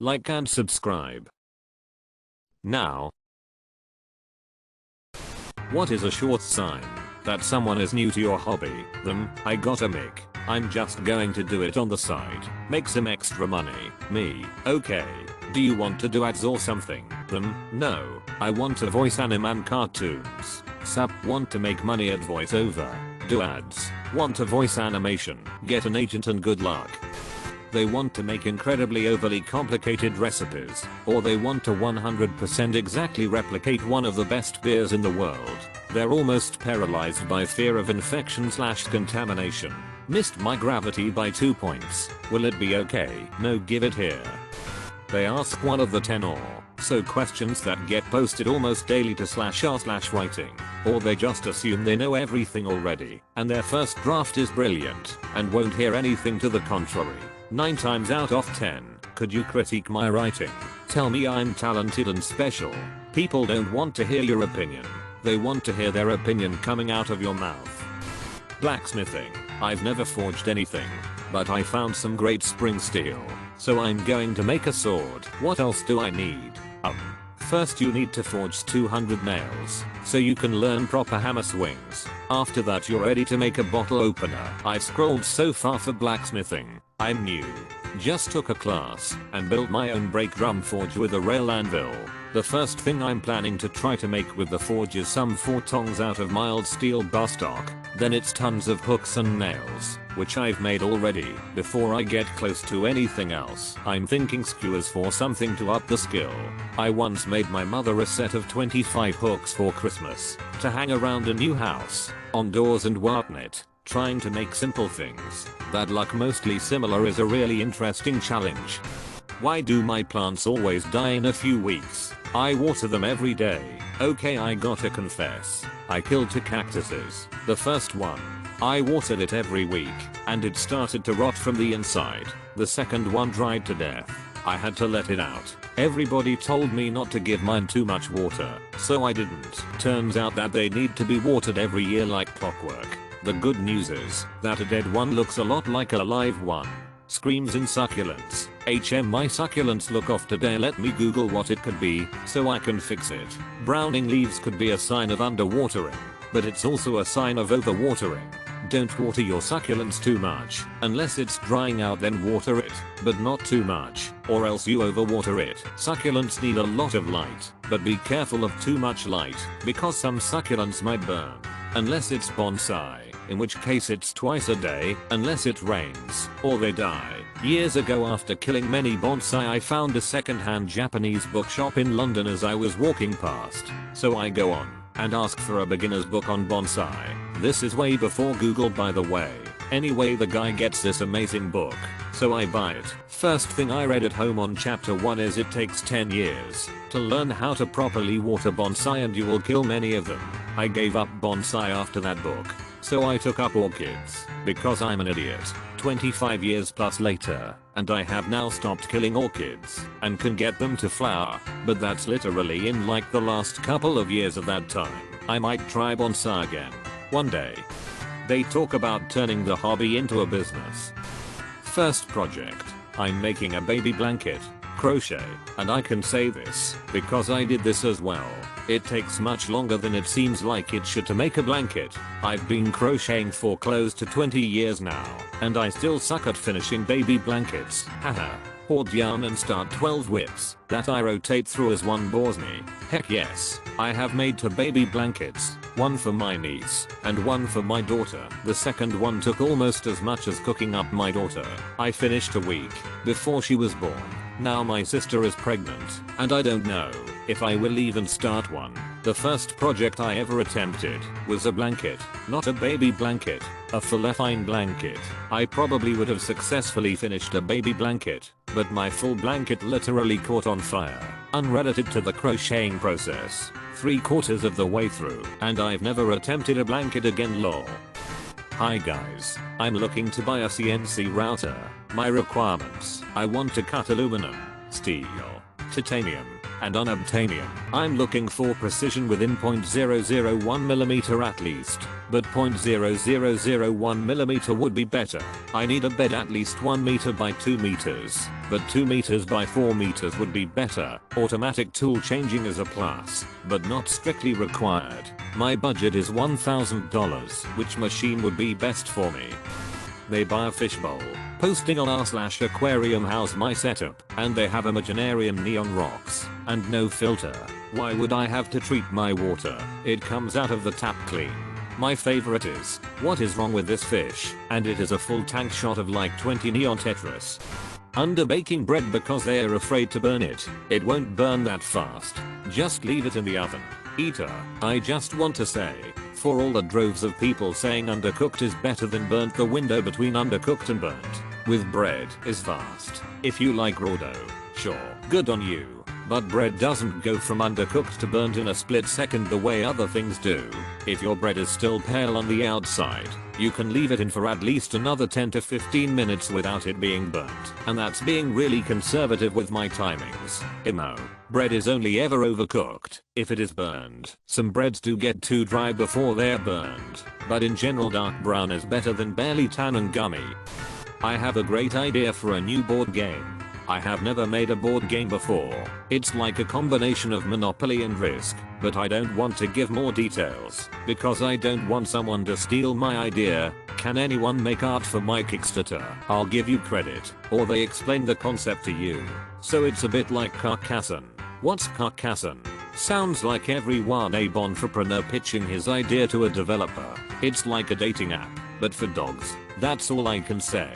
like and subscribe. Now, what is a short sign that someone is new to your hobby? I got a mic. I'm just going to do it on the side. Make some extra money. Me. Okay. Do you want to do ads or something? No. I want to voice anime and cartoons. Sup, want to make money at voiceover. Do ads. Want to voice animation. Get an agent and good luck. They want to make incredibly overly complicated recipes, or they want to 100% exactly replicate one of the best beers in the world. They're almost paralyzed by fear of infection/contamination. Missed my gravity by 2 points. Will it be okay? No, give it here. They ask one of the 10 or so questions that get posted almost daily to /r/writing, or they just assume they know everything already, and their first draft is brilliant, and won't hear anything to the contrary. 9 times out of 10, could you critique my writing? Tell me I'm talented and special. People don't want to hear your opinion. They want to hear their opinion coming out of your mouth. Blacksmithing. I've never forged anything, but I found some great spring steel, so I'm going to make a sword. What else do I need? First you need to forge 200 nails, so you can learn proper hammer swings. After that you're ready to make a bottle opener. I've scrolled so far for blacksmithing. I'm new. Just took a class and built my own brake drum forge with a rail anvil. The first thing I'm planning to try to make with the forge is some 4 tongs out of mild steel bar stock. Then it's tons of hooks and nails, which I've made already. Before I get close to anything else, I'm thinking skewers for something to up the skill. I once made my mother a set of 25 hooks for Christmas to hang around a new house, on doors and whatnot. Trying to make simple things that look mostly similar is a really interesting challenge. Why do my plants always die in a few weeks? I water them every day. Okay, I gotta confess. I killed 2 cactuses. The first one, I watered it every week, and it started to rot from the inside. The second one dried to death. I had to let it out. Everybody told me not to give mine too much water, so I didn't. Turns out that they need to be watered every year like clockwork. The good news is that a dead one looks a lot like a live one. Screams in succulents. My succulents look off today. Let me Google what it could be so I can fix it. Browning leaves could be a sign of underwatering, but it's also a sign of overwatering. Don't water your succulents too much. Unless it's drying out, then water it, but not too much, or else you overwater it. Succulents need a lot of light, but be careful of too much light, because some succulents might burn. Unless it's bonsai, in which case it's twice a day, unless it rains, or they die. Years ago, after killing many bonsai, I found a second-hand Japanese bookshop in London as I was walking past. So I go on and ask for a beginner's book on bonsai. This is way before Google, by the way. Anyway, the guy gets this amazing book, so I buy it. First thing I read at home on chapter 1 is it takes 10 years to learn how to properly water bonsai and you will kill many of them. I gave up bonsai after that book, so I took up orchids, because I'm an idiot. 25 years plus later, and I have now stopped killing orchids and can get them to flower, but that's literally in like the last couple of years of that time. I might try bonsai again one day. They talk about turning the hobby into a business. First project, I'm making a baby blanket, crochet, and I can say this because I did this as well. It takes much longer than it seems like it should to make a blanket. I've been crocheting for close to 20 years now, and I still suck at finishing baby blankets. Haha. Hoard yarn and start 12 whips that I rotate through as one bores me. Heck yes, I have made 2 baby blankets, one for my niece and one for my daughter. The second one took almost as much as cooking up my daughter. I finished a week before she was born. Now my sister is pregnant, and I don't know if I will even start one. The first project I ever attempted was a blanket, not a baby blanket, a fine blanket. I probably would have successfully finished a baby blanket, but my full blanket literally caught on fire, unrelated to the crocheting process, 3/4 of the way through, and I've never attempted a blanket again, lol. Hi guys, I'm looking to buy a CNC router. My requirements: I want to cut aluminum, steel, titanium, and unobtainium. I'm looking for precision within 0.001mm at least, but 0.0001mm would be better. I need a bed at least 1 meter by 2 meters, but 2 meters by 4 meters would be better. Automatic tool changing is a plus, but not strictly required. My budget is $1,000. Which machine would be best for me? They buy a fishbowl, posting on r/aquarium how's my setup, and they have Imaginarium neon rocks, and no filter. Why would I have to treat my water? It comes out of the tap clean. My favorite is, what is wrong with this fish? And it is a full tank shot of like 20 neon Tetris. Under baking bread because they are afraid to burn it. It won't burn that fast. Just leave it in the oven. Eater, I just want to say, for all the droves of people saying undercooked is better than burnt, the window between undercooked and burnt with bread is vast. If you like raw dough, sure, good on you. But bread doesn't go from undercooked to burnt in a split second the way other things do. If your bread is still pale on the outside, you can leave it in for at least another 10 to 15 minutes without it being burnt. And that's being really conservative with my timings. Imo. Bread is only ever overcooked if it is burned. Some breads do get too dry before they're burned, but in general dark brown is better than barely tan and gummy. I have a great idea for a new board game. I have never made a board game before. It's like a combination of Monopoly and Risk, but I don't want to give more details because I don't want someone to steal my idea. Can anyone make art for my Kickstarter? I'll give you credit, or they explain the concept to you. So it's a bit like Carcassonne. What's Carcassonne? Sounds like every Wannabe entrepreneur pitching his idea to a developer. It's like a dating app, but for dogs. That's all I can say.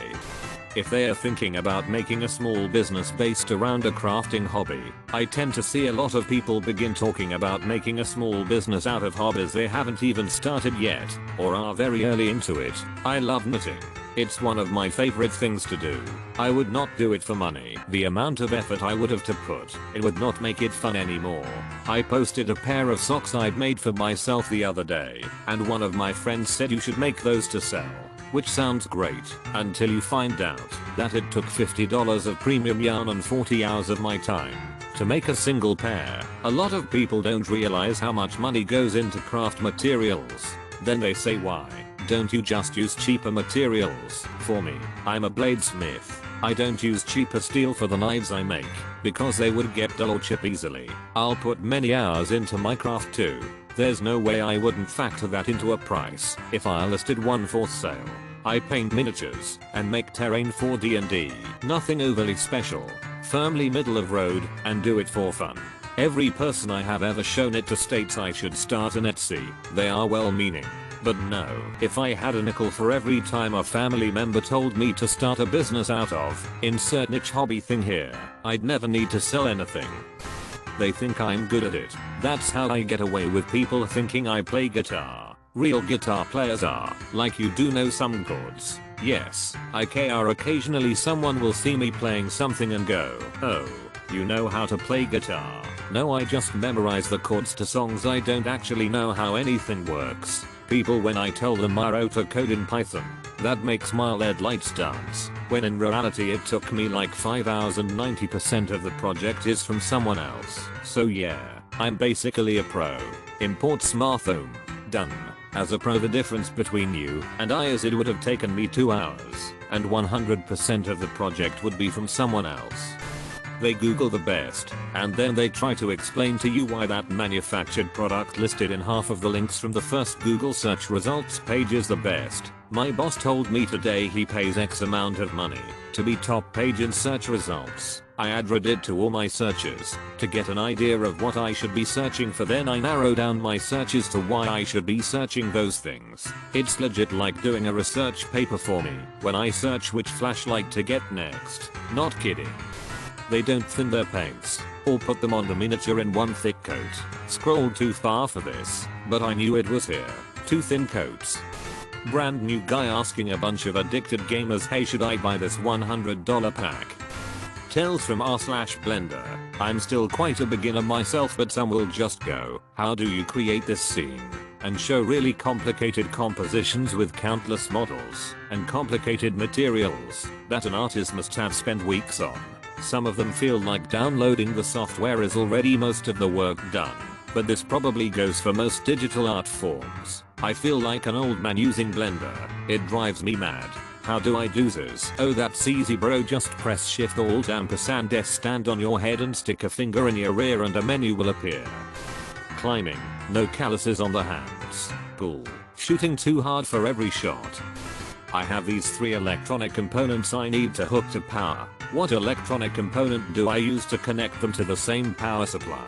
If they are thinking about making a small business based around a crafting hobby, I tend to see a lot of people begin talking about making a small business out of hobbies they haven't even started yet, or are very early into it. I love knitting. It's one of my favorite things to do. I would not do it for money. The amount of effort I would have to put, it would not make it fun anymore. I posted a pair of socks I'd made for myself the other day, and one of my friends said you should make those to sell. Which sounds great, until you find out that it took $50 of premium yarn and 40 hours of my time to make a single pair. A lot of people don't realize how much money goes into craft materials. Then they say, why don't you just use cheaper materials? For me, I'm a bladesmith. I don't use cheaper steel for the knives I make because they would get dull or chip easily. I'll put many hours into my craft too. There's no way I wouldn't factor that into a price if I listed one for sale. I paint miniatures and make terrain for D&D. Nothing overly special, firmly middle of road, and do it for fun. Every person I have ever shown it to states I should start an Etsy. They are well-meaning. But no, if I had a nickel for every time a family member told me to start a business out of insert niche hobby thing here, I'd never need to sell anything. They think I'm good at it. That's how I get away with people thinking I play guitar. Real guitar players are like you do know some chords. Yes, occasionally someone will see me playing something and go, oh, you know how to play guitar. No, I just memorize the chords to songs. I don't actually know how anything works. People, when I tell them I wrote a code in Python, that makes my LED lights dance, when in reality it took me like 5 hours and 90% of the project is from someone else. So yeah, I'm basically a pro. Import smartphone. Done. As a pro, the difference between you and I is it would have taken me 2 hours, and 100% of the project would be from someone else. They Google the best, and then they try to explain to you why that manufactured product listed in half of the links from the first Google search results page is the best. My boss told me today he pays X amount of money to be top page in search results. I added it to all my searches to get an idea of what I should be searching for, then I narrow down my searches to why I should be searching those things. It's legit like doing a research paper for me when I search which flashlight to get next. Not kidding. They don't thin their paints or put them on the miniature in one thick coat. Scrolled too far for this, but I knew it was here. 2 thin coats. Brand new guy asking a bunch of addicted gamers, hey, should I buy this $100 pack? Tales from r/blender. I'm still quite a beginner myself, but some will just go, how do you create this scene? And show really complicated compositions with countless models and complicated materials that an artist must have spent weeks on. Some of them feel like downloading the software is already most of the work done. But this probably goes for most digital art forms. I feel like an old man using Blender. It drives me mad. How do I do this? Oh, that's easy bro, just press Shift Alt ampersand S, stand on your head and stick a finger in your ear and a menu will appear. Climbing, no calluses on the hands. Cool. Shooting too hard for every shot. I have these 3 electronic components I need to hook to power. What electronic component do I use to connect them to the same power supply?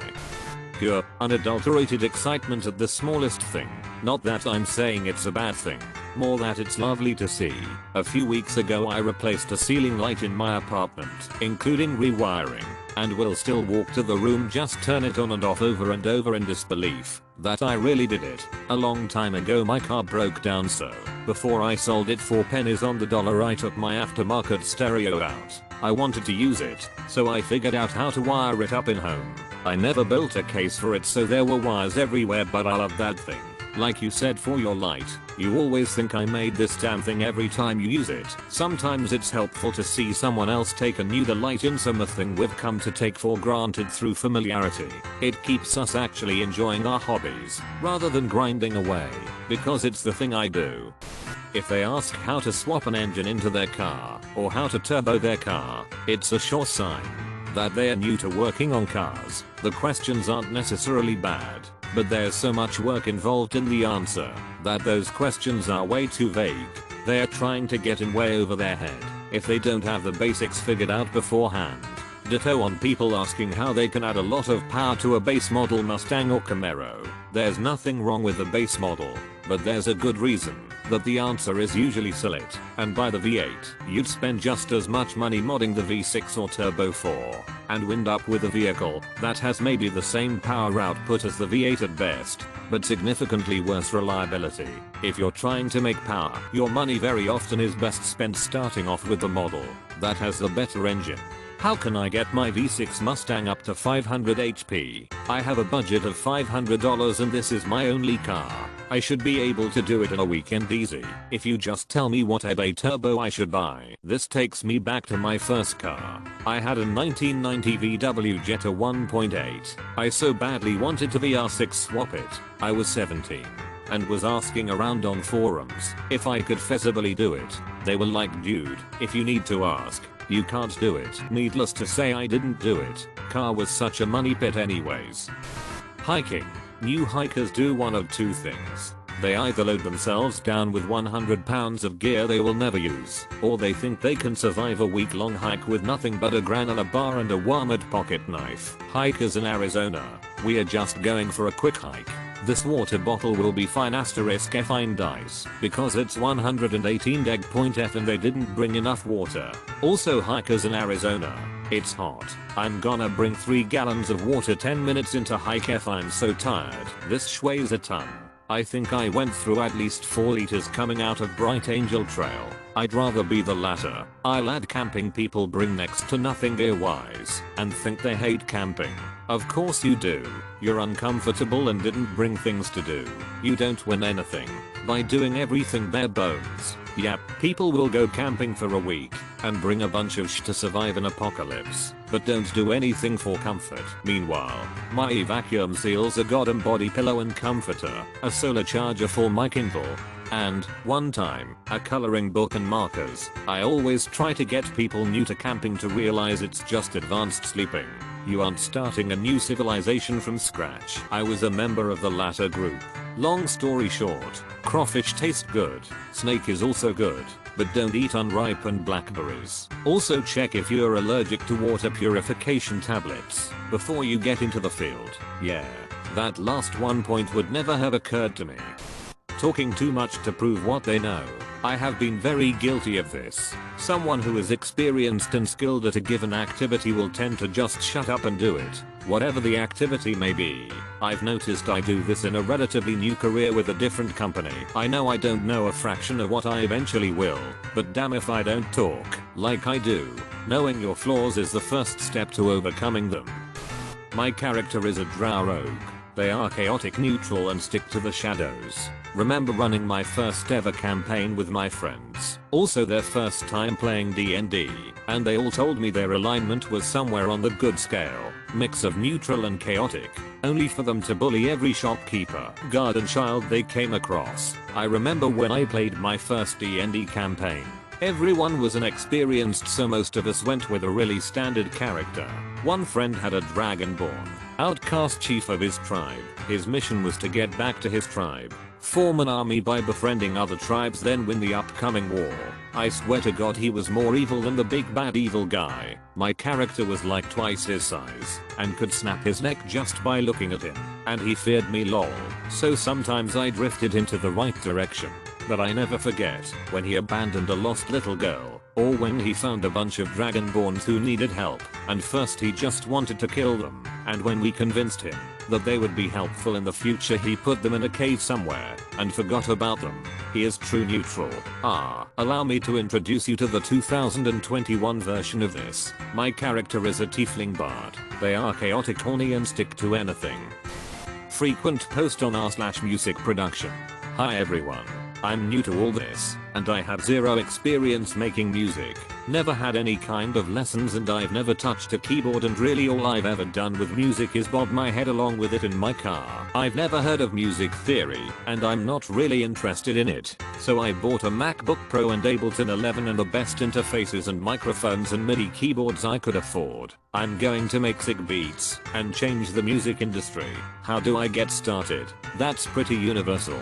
Pure, unadulterated excitement at the smallest thing. Not that I'm saying it's a bad thing. More that it's lovely to see. A few weeks ago I replaced a ceiling light in my apartment, including rewiring, and will still walk to the room, just turn it on and off over and over in disbelief that I really did it. A long time ago my car broke down, so before I sold it for pennies on the dollar I took my aftermarket stereo out. I wanted to use it, so I figured out how to wire it up in home. I never built a case for it, so there were wires everywhere, but I love that thing. Like you said, for your light, you always think I made this damn thing every time you use it. Sometimes it's helpful to see someone else take a new delight in some thing we've come to take for granted through familiarity. It keeps us actually enjoying our hobbies, rather than grinding away, because it's the thing I do. If they ask how to swap an engine into their car, or how to turbo their car, it's a sure sign that they're new to working on cars. The questions aren't necessarily bad, but there's so much work involved in the answer that those questions are way too vague. They're trying to get in way over their head if they don't have the basics figured out beforehand. Ditto on people asking how they can add a lot of power to a base model Mustang or Camaro. There's nothing wrong with the base model, but there's a good reason that the answer is usually sell it and buy the V8. You'd spend just as much money modding the V6 or Turbo 4 and wind up with a vehicle that has maybe the same power output as the V8 at best, but significantly worse reliability. If you're trying to make power, your money very often is best spent starting off with the model that has the better engine. How can I get my V6 Mustang up to 500 HP? I have a budget of $500 and this is my only car. I should be able to do it in a weekend easy. If you just tell me what a turbo I should buy. This takes me back to my first car. I had a 1990 VW Jetta 1.8. I so badly wanted to VR6 swap it. I was 17 and was asking around on forums if I could feasibly do it. They were like, dude, if you need to ask, you can't do it. Needless to say, I didn't do it. Car was such a money pit anyways. Hiking. New hikers do one of two things. They either load themselves down with 100 pounds of gear they will never use, or they think they can survive a week-long hike with nothing but a granola bar and a warmed pocket knife. Hikers in Arizona. We are just going for a quick hike. This water bottle will be fine * fine dice because it's 118°F and they didn't bring enough water. Also, hikers in Arizona. It's hot. I'm gonna bring 3 gallons of water 10 minutes into hike. I'm so tired. This weighs a ton. I think I went through at least 4 liters coming out of Bright Angel Trail. I'd rather be the latter. I'll add camping. People bring next to nothing gear-wise and think they hate camping. Of course you do. You're uncomfortable and didn't bring things to do. You don't win anything by doing everything bare bones. Yep, people will go camping for a week and bring a bunch of to survive an apocalypse, but don't do anything for comfort. Meanwhile, my vacuum seals a goddamn body pillow and comforter, a solar charger for my Kindle, and, one time, a coloring book and markers. I always try to get people new to camping to realize it's just advanced sleeping. You aren't starting a new civilization from scratch. I was a member of the latter group. Long story short, crawfish taste good, snake is also good, but don't eat unripened blackberries. Also check if you're allergic to water purification tablets before you get into the field. Yeah, that last one point would never have occurred to me. Talking too much to prove what they know. I have been very guilty of this. Someone who is experienced and skilled at a given activity will tend to just shut up and do it, whatever the activity may be. I've noticed I do this in a relatively new career with a different company. I know I don't know a fraction of what I eventually will, but damn if I don't talk like I do. Knowing your flaws is the first step to overcoming them. My character is a drow rogue. They are chaotic neutral and stick to the shadows. Remember running my first ever campaign with my friends. Also their first time playing D&D, and they all told me their alignment was somewhere on the good scale, mix of neutral and chaotic, only for them to bully every shopkeeper, guard and child they came across. I remember when I played my first D&D campaign. Everyone was inexperienced, so most of us went with a really standard character. One friend had a dragonborn, outcast chief of his tribe. His mission was to get back to his tribe, form an army by befriending other tribes, then win the upcoming war. I swear to God he was more evil than the big bad evil guy. My character was like twice his size and could snap his neck just by looking at him. And he feared me lol. So sometimes I drifted into the right direction. But I never forget when he abandoned a lost little girl, or when he found a bunch of dragonborns who needed help, and first he just wanted to kill them, and when we convinced him that they would be helpful in the future, he put them in a cave somewhere and forgot about them. He is true neutral. Allow me to introduce you to the 2021 version of this. My character is a tiefling bard. They are chaotic, horny and stick to anything. Frequent post on r/music production. Hi everyone. I'm new to all this, and I have zero experience making music, never had any kind of lessons, and I've never touched a keyboard, and really all I've ever done with music is bob my head along with it in my car. I've never heard of music theory, and I'm not really interested in it, so I bought a MacBook Pro and Ableton 11 and the best interfaces and microphones and MIDI keyboards I could afford. I'm going to make sick beats and change the music industry. How do I get started? That's pretty universal.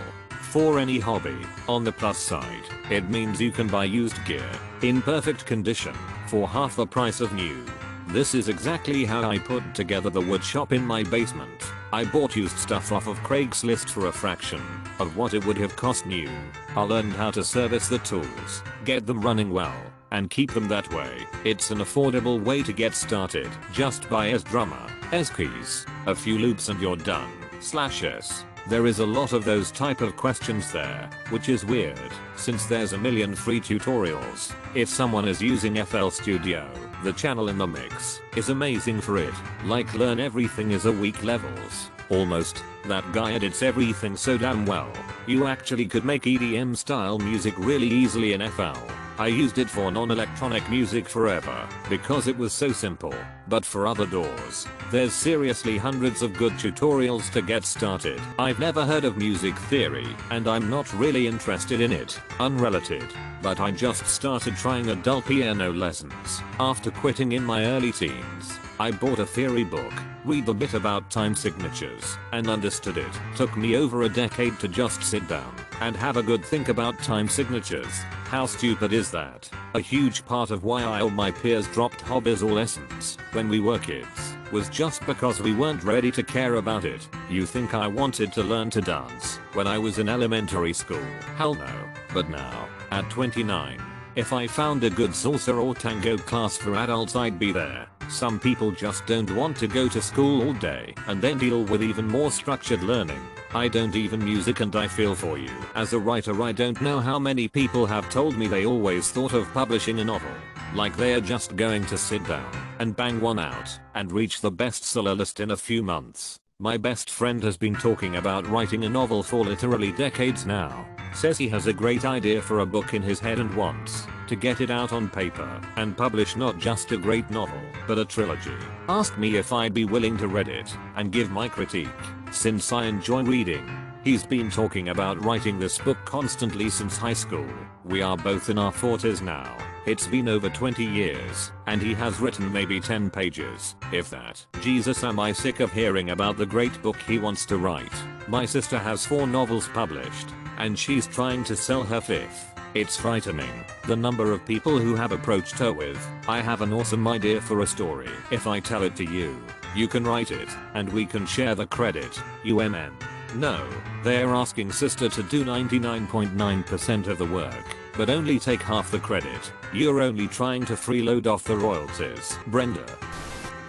For any hobby, on the plus side, it means you can buy used gear, in perfect condition, for half the price of new. This is exactly how I put together the woodshop in my basement. I bought used stuff off of Craigslist for a fraction of what it would have cost new. I learned how to service the tools, get them running well, and keep them that way. It's an affordable way to get started. Just buy S drummer, S keys, a few loops and you're done. /s. There is a lot of those type of questions there, which is weird, since there's a million free tutorials. If someone is using FL Studio, the channel in the mix is amazing for it. Like learn everything is a week levels. Almost. That guy edits everything so damn well. You actually could make EDM style music really easily in FL. I used it for non-electronic music forever because it was so simple, but for other DAWs, there's seriously hundreds of good tutorials to get started. I've never heard of music theory, and I'm not really interested in it. Unrelated. But I just started trying adult piano lessons. After quitting in my early teens, I bought a theory book, read a bit about time signatures, and understood it. Took me over a decade to just sit down and have a good think about time signatures. How stupid is that? A huge part of why I or my peers dropped hobbies or lessons when we were kids was just because we weren't ready to care about it. You think I wanted to learn to dance when I was in elementary school? Hell no. But now, at 29, if I found a good salsa or tango class for adults, I'd be there. Some people just don't want to go to school all day and then deal with even more structured learning. I don't even music and I feel for you. As a writer, I don't know how many people have told me they always thought of publishing a novel. Like they're just going to sit down and bang one out and reach the bestseller list in a few months. My best friend has been talking about writing a novel for literally decades now. Says he has a great idea for a book in his head and wants to get it out on paper and publish not just a great novel, but a trilogy. Asked me if I'd be willing to read it and give my critique, since I enjoy reading. He's been talking about writing this book constantly since high school. We are both in our 40s now. It's been over 20 years, and he has written maybe 10 pages, if that. Jesus, am I sick of hearing about the great book he wants to write. My sister has 4 novels published, and she's trying to sell her 5th. It's frightening, the number of people who have approached her with, I have an awesome idea for a story. If I tell it to you, you can write it, and we can share the credit. UMN. No, they're asking sister to do 99.9% of the work, but only take half the credit. You're only trying to freeload off the royalties. Brenda.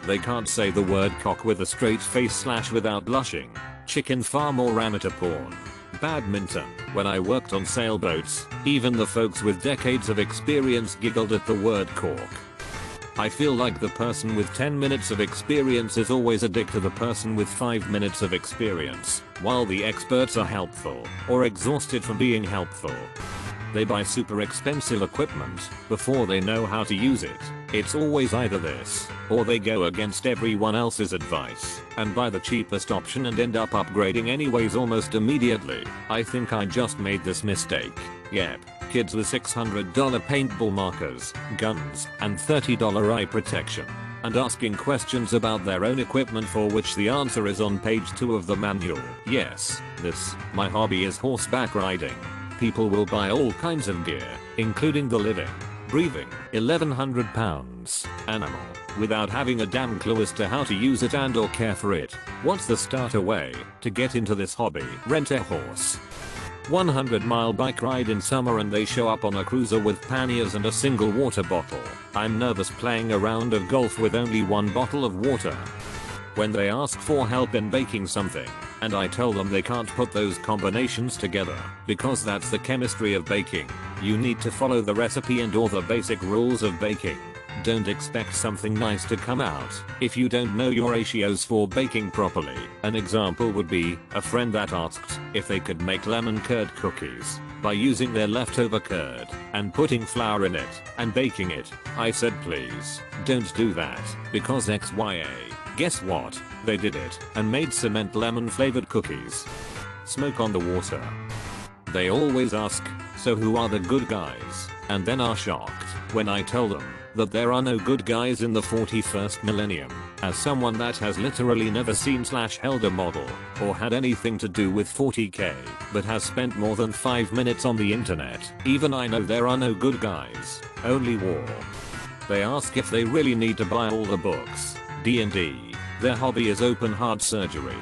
They can't say the word cock with a straight face / without blushing. Chicken farm or amateur porn. Badminton. When I worked on sailboats, even the folks with decades of experience giggled at the word cork. I feel like the person with 10 minutes of experience is always a dick to the person with 5 minutes of experience, while the experts are helpful or exhausted from being helpful. They buy super expensive equipment before they know how to use it. It's always either this, or they go against everyone else's advice and buy the cheapest option and end up upgrading anyways almost immediately. I think I just made this mistake. Yep, kids with $600 paintball markers, guns, and $30 eye protection. And asking questions about their own equipment for which the answer is on page 2 of the manual. Yes, my hobby is horseback riding. People will buy all kinds of gear, including the living, breathing, 1,100 pounds animal, without having a damn clue as to how to use it and or care for it. What's the starter way to get into this hobby? Rent a horse. 100-mile bike ride in summer and they show up on a cruiser with panniers and a single water bottle. I'm nervous playing a round of golf with only one bottle of water. When they ask for help in baking something, and I tell them they can't put those combinations together, because that's the chemistry of baking. You need to follow the recipe and all the basic rules of baking. Don't expect something nice to come out if you don't know your ratios for baking properly. An example would be a friend that asked if they could make lemon curd cookies by using their leftover curd and putting flour in it and baking it. I said please don't do that because XYA. Guess what? They did it and made cement lemon flavored cookies. Smoke on the water. They always ask, so who are the good guys? And then are shocked when I tell them that there are no good guys in the 41st millennium. As someone that has literally never seen / held a model or had anything to do with 40k but has spent more than 5 minutes on the internet, even I know there are no good guys, only war. They ask if they really need to buy all the books, D&D. Their hobby is open heart surgery.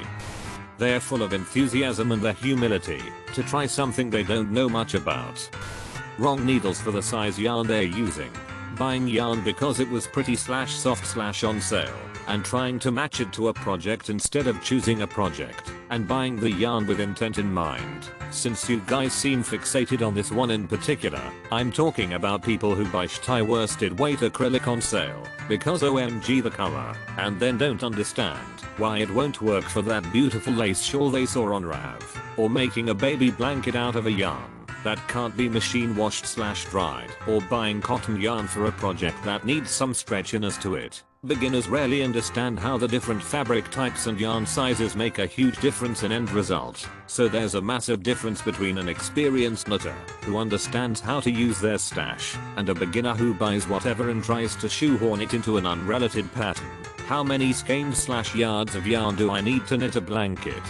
They're full of enthusiasm and the humility to try something they don't know much about. Wrong needles for the size yarn they're using. Buying yarn because it was pretty / soft / on sale and trying to match it to a project instead of choosing a project and buying the yarn with intent in mind. Since you guys seem fixated on this one in particular, I'm talking about people who buy high worsted weight acrylic on sale because OMG the color, and then don't understand why it won't work for that beautiful lace shawl they saw on Rav, or making a baby blanket out of a yarn that can't be machine washed / dried, or buying cotton yarn for a project that needs some stretchiness to it. Beginners rarely understand how the different fabric types and yarn sizes make a huge difference in end result. So there's a massive difference between an experienced knitter who understands how to use their stash and a beginner who buys whatever and tries to shoehorn it into an unrelated pattern. How many skeins / yards of yarn do I need to knit a blanket?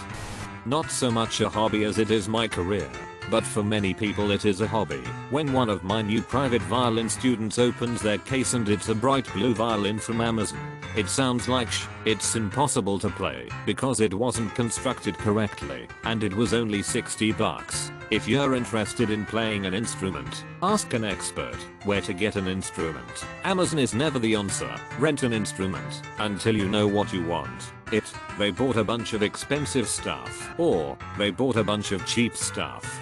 Not so much a hobby as it is my career. But for many people it is a hobby. When one of my new private violin students opens their case and it's a bright blue violin from Amazon, it sounds like it's impossible to play because it wasn't constructed correctly and it was only 60 bucks. If you're interested in playing an instrument, ask an expert where to get an instrument. Amazon is never the answer. Rent an instrument until you know what you want. They bought a bunch of expensive stuff, or they bought a bunch of cheap stuff.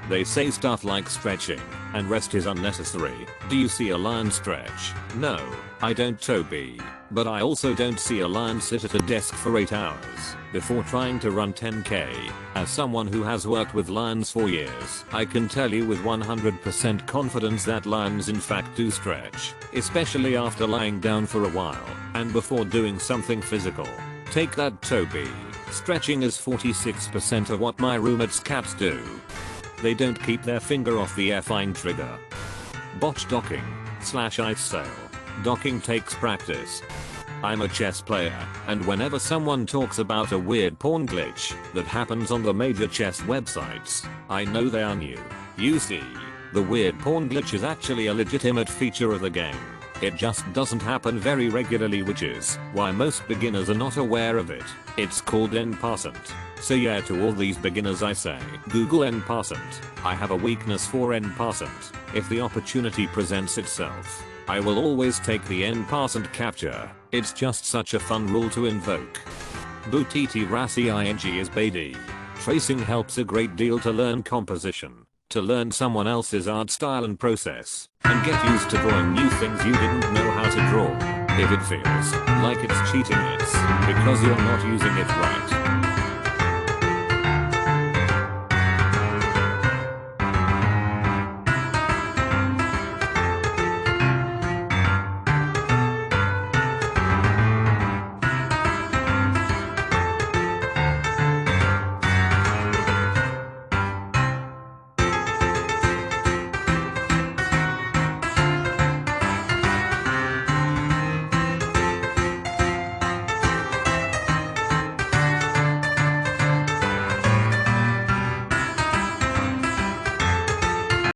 They say stuff like stretching and rest is unnecessary. Do you see a lion stretch? No, I don't, Toby. But I also don't see a lion sit at a desk for 8 hours before trying to run 10k. As someone who has worked with lions for years, I can tell you with 100% confidence that lions in fact do stretch, especially after lying down for a while and before doing something physical. Take that, Toby. Stretching is 46% of what my roommate's cats do. They don't keep their finger off the F-fine trigger. Botch docking / ice sail. Docking takes practice. I'm a chess player, and whenever someone talks about a weird porn glitch that happens on the major chess websites, I know they are new. You see, the weird porn glitch is actually a legitimate feature of the game. It just doesn't happen very regularly, which is why most beginners are not aware of it. It's called en passant. So yeah, to all these beginners I say, Google en passant. I have a weakness for en passant. If the opportunity presents itself, I will always take the en passant capture. It's just such a fun rule to invoke. Bootiti rasi ing is badi. Tracing helps a great deal to learn composition, to learn someone else's art style and process, and get used to drawing new things you didn't know how to draw. If it feels like it's cheating, it's because you're not using it right.